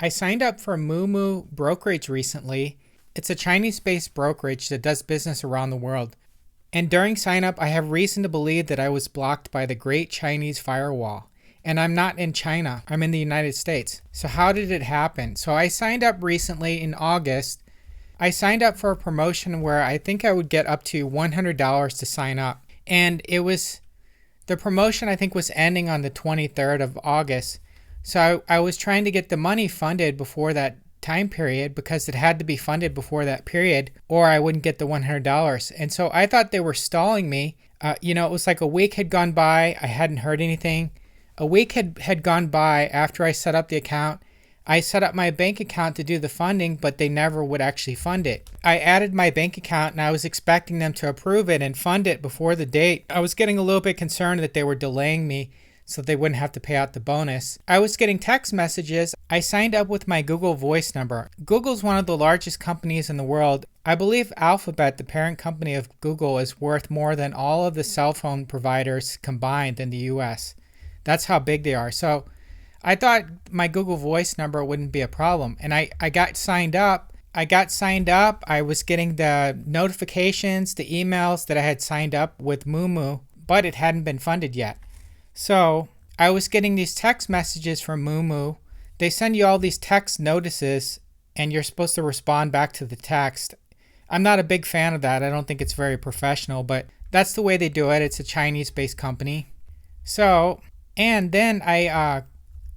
I signed up for Moomoo Brokerage recently. It's a Chinese-based brokerage that does business around the world. And during sign up, I have reason to believe that I was blocked by the Great Chinese Firewall. And I'm not in China, I'm in the United States. So how did it happen? So I signed up recently in August. I signed up for a promotion where I think I would get up to $100 to sign up. And the promotion I think was ending on the 23rd of August. So I was trying to get the money funded before that time period because it had to be funded before that period or I wouldn't get the $100. And so I thought they were stalling me. It was like a week had gone by. I hadn't heard anything. A week had gone by after I set up the account. I set up my bank account to do the funding, but they never would actually fund it. I added my bank account and I was expecting them to approve it and fund it before the date. I was getting a little bit concerned that they were delaying me so they wouldn't have to pay out the bonus. I was getting text messages. I signed up with my Google Voice number. Google's one of the largest companies in the world. I believe Alphabet, the parent company of Google, is worth more than all of the cell phone providers combined in the US. That's how big they are. So I thought my Google Voice number wouldn't be a problem. And I got signed up. I was getting the notifications, the emails that I had signed up with Moomoo, but it hadn't been funded yet. So I was getting these text messages from Moomoo. They send you all these text notices and you're supposed to respond back to the text. I'm not a big fan of that. I don't think it's very professional, but that's the way they do it. It's a Chinese-based company. So, and then I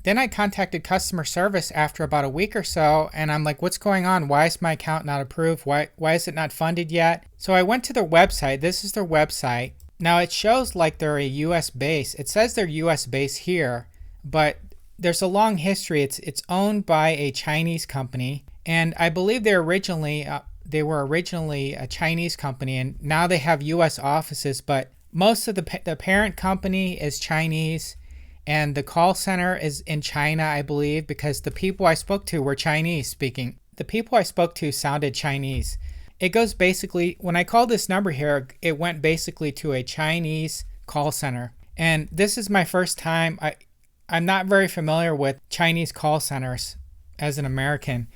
contacted customer service after about a week or so, and I'm like, what's going on? Why is my account not approved? Why is it not funded yet? So I went to their website. This is their website. Now it shows like they're a US base. It says they're US base here, but there's a long history. It's owned by a Chinese company, and I believe they were originally a Chinese company, and now they have US offices, but most of the parent company is Chinese. And the call center is in China, I believe, because the people I spoke to were Chinese speaking. The people I spoke to sounded Chinese. It goes basically, when I called this number here, it went basically to a Chinese call center. And this is my first time. I'm not very familiar with Chinese call centers as an American.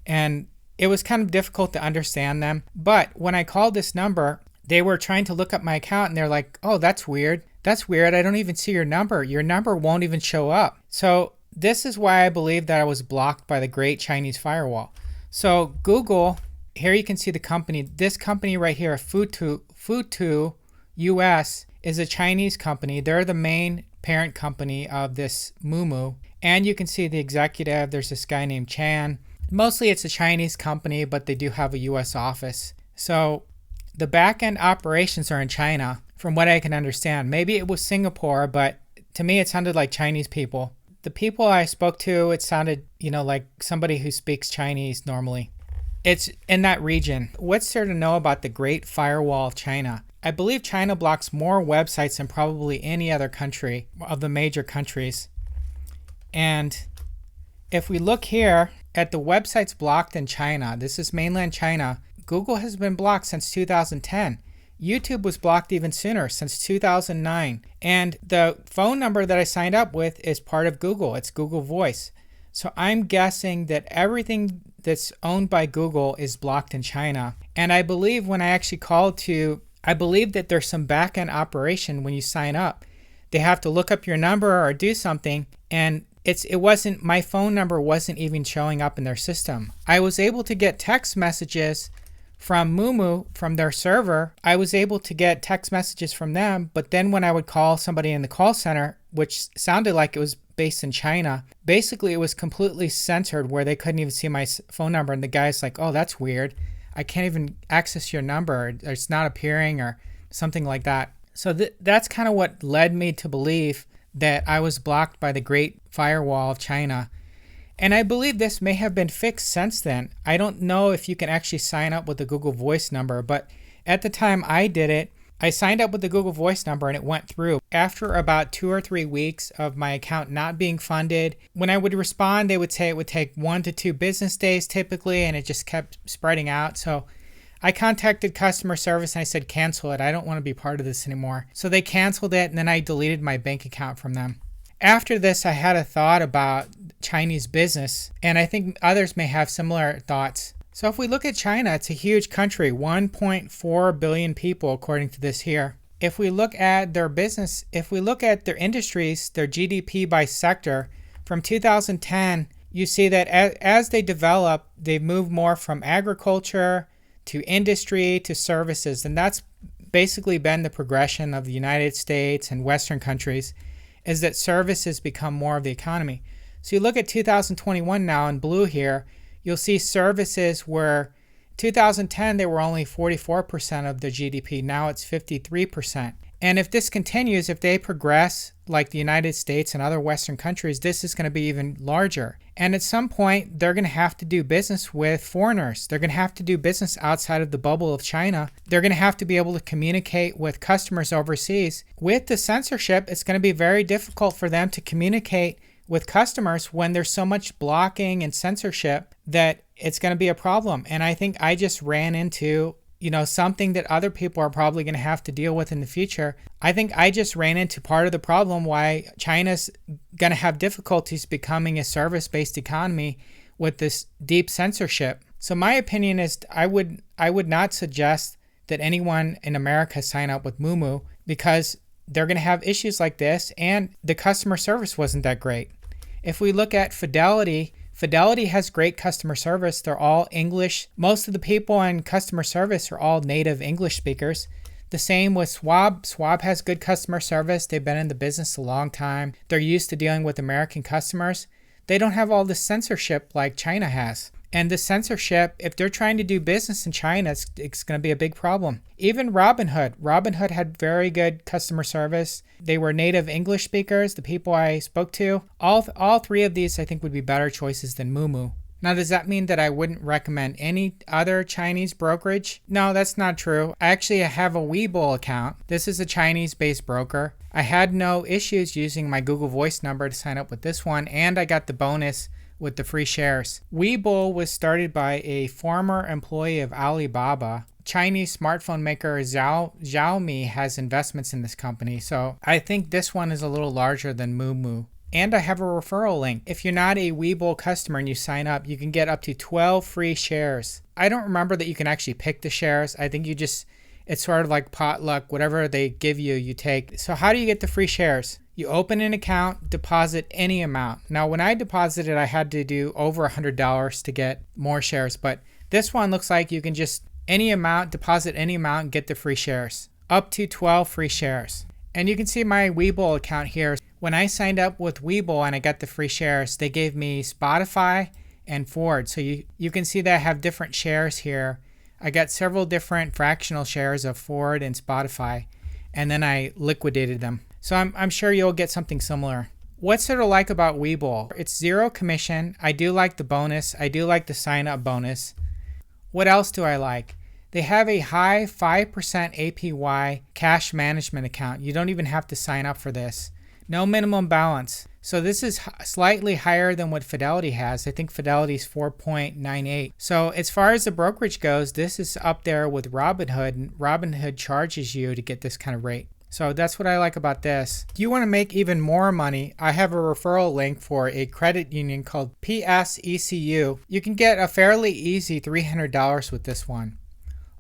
And it was kind of difficult to understand them. But when I called this number, they were trying to look up my account and they're like, oh, that's weird. That's weird. I don't even see your number. Your number won't even show up. So this is why I believe that I was blocked by the Great Chinese Firewall. So Google, here you can see the company. This company right here, Futu US, is a Chinese company. They're the main parent company of this Moomoo. And you can see the executive. There's this guy named Chan. Mostly it's a Chinese company, but they do have a US office. So the back-end operations are in China, from what I can understand. Maybe it was Singapore, but to me it sounded like Chinese people. The people I spoke to, it sounded, like somebody who speaks Chinese normally. It's in that region. What's there to know about the Great Firewall of China? I believe China blocks more websites than probably any other country of the major countries. And if we look here at the websites blocked in China, this is mainland China. Google has been blocked since 2010. YouTube was blocked even sooner, since 2009. And the phone number that I signed up with is part of Google. It's Google Voice. So I'm guessing that everything that's owned by Google is blocked in China. And I believe when I actually I believe that there's some back-end operation when you sign up. They have to look up your number or do something, and my phone number wasn't even showing up in their system. I was able to get text messages from Moomoo, from their server. I was able to get text messages from them, but then when I would call somebody in the call center, which sounded like it was based in China, basically it was completely censored where they couldn't even see my phone number, and the guy's like, oh, that's weird. I can't even access your number, or it's not appearing, or something like that. So that's kind of what led me to believe that I was blocked by the Great Firewall of China. And I believe this may have been fixed since then. I don't know if you can actually sign up with the Google Voice number, but at the time I did it, I signed up with the Google Voice number and it went through. After about 2 or 3 weeks of my account not being funded, when I would respond, they would say it would take 1 to 2 business days typically, and it just kept spreading out. So I contacted customer service and I said, cancel it. I don't want to be part of this anymore. So they canceled it, and then I deleted my bank account from them. After this, I had a thought about Chinese business, and I think others may have similar thoughts. So if we look at China, it's a huge country, 1.4 billion people according to this here. If we look at their business, if we look at their industries, their GDP by sector, from 2010, you see that as they develop, they've moved more from agriculture to industry to services. And that's basically been the progression of the United States and Western countries, is that services become more of the economy. So you look at 2021 now in blue here, you'll see services were 2010, they were only 44% of the GDP. Now it's 53%. And if this continues, if they progress like the United States and other Western countries, this is going to be even larger. And at some point, they're going to have to do business with foreigners. They're going to have to do business outside of the bubble of China. They're going to have to be able to communicate with customers overseas. With the censorship, it's going to be very difficult for them to communicate with customers when there's so much blocking and censorship that it's going to be a problem. And I think I just ran into, something that other people are probably going to have to deal with in the future. I think I just ran into part of the problem why China's going to have difficulties becoming a service-based economy with this deep censorship. So my opinion is I would not suggest that anyone in America sign up with Moomoo, because they're going to have issues like this, and the customer service wasn't that great. If we look at Fidelity has great customer service. They're all English. Most of the people in customer service are all native English speakers. The same with Schwab. Schwab has good customer service. They've been in the business a long time. They're used to dealing with American customers. They don't have all the censorship like China has. And the censorship, if they're trying to do business in China, it's going to be a big problem. Even Robinhood had very good customer service. They were native English speakers, the people I spoke to. All three of these, I think, would be better choices than Moomoo. Now, does that mean that I wouldn't recommend any other Chinese brokerage? No, that's not true. I actually have a Webull account. This is a Chinese-based broker. I had no issues using my Google Voice number to sign up with this one, and I got the bonus with the free shares. Webull was started by a former employee of Alibaba. Chinese smartphone maker Xiaomi has investments in this company, so I think this one is a little larger than Moomoo. And I have a referral link. If you're not a Webull customer and you sign up, you can get up to 12 free shares. I don't remember that you can actually pick the shares. I think it's sort of like potluck. Whatever they give you, you take. So how do you get the free shares? You open an account, deposit any amount. Now, when I deposited, I had to do over $100 to get more shares. But this one looks like you can just deposit any amount and get the free shares. Up to 12 free shares. And you can see my Webull account here. When I signed up with Webull and I got the free shares, they gave me Spotify and Ford. So you can see that I have different shares here. I got several different fractional shares of Ford and Spotify, and then I liquidated them. So I'm sure you'll get something similar. What's there to like about Webull? It's zero commission. I do like the bonus. I do like the sign up bonus. What else do I like? They have a high 5% APY cash management account. You don't even have to sign up for this. No minimum balance. So this is slightly higher than what Fidelity has. I think Fidelity's 4.98. So as far as the brokerage goes, this is up there with Robinhood, and Robinhood charges you to get this kind of rate. So that's what I like about this. If you want to make even more money, I have a referral link for a credit union called PSECU. You can get a fairly easy $300 with this one.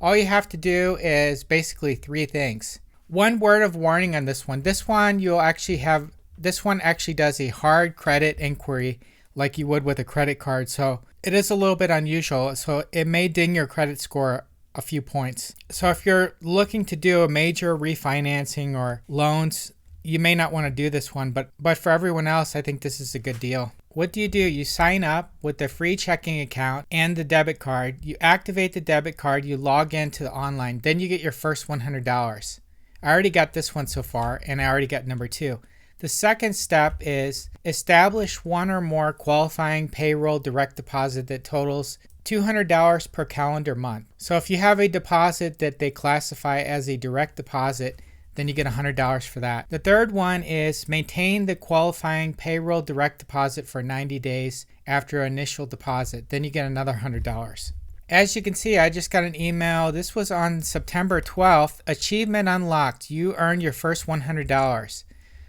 All you have to do is basically three things. One word of warning on this one. This one actually does a hard credit inquiry like you would with a credit card. So it is a little bit unusual. So it may ding your credit score a few points. So if you're looking to do a major refinancing or loans, you may not want to do this one, but for everyone else, I think this is a good deal. What do? You sign up with the free checking account and the debit card. You activate the debit card, you log into the online, then you get your first $100. I already got this one so far, and I already got number 2. The second step is establish one or more qualifying payroll direct deposit that totals $200 per calendar month. So if you have a deposit that they classify as a direct deposit, then you get $100 for that. The third one is maintain the qualifying payroll direct deposit for 90 days after initial deposit. Then you get another $100. As you can see, I just got an email. This was on September 12th. Achievement unlocked. You earned your first $100.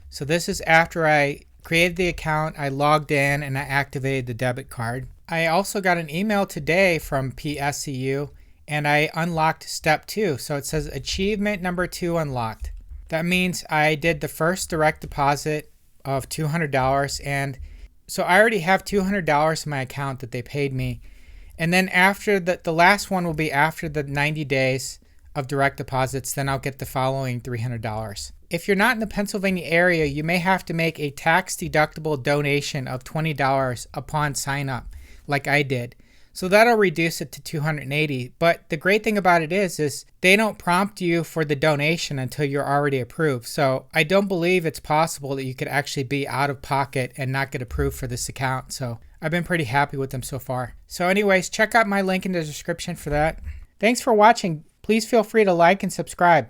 So this is after I created the account, I logged in, and I activated the debit card. I also got an email today from PSCU, and I unlocked step 2. So it says achievement number 2 unlocked. That means I did the first direct deposit of $200, and so I already have $200 in my account that they paid me. And then after the last one will be after the 90 days of direct deposits, then I'll get the following $300. If you're not in the Pennsylvania area, you may have to make a tax-deductible donation of $20 upon sign up, like I did. So that'll reduce it to $280. But the great thing about it is they don't prompt you for the donation until you're already approved. So I don't believe it's possible that you could actually be out of pocket and not get approved for this account. So I've been pretty happy with them so far. So anyways, check out my link in the description for that. Thanks for watching. Please feel free to like and subscribe.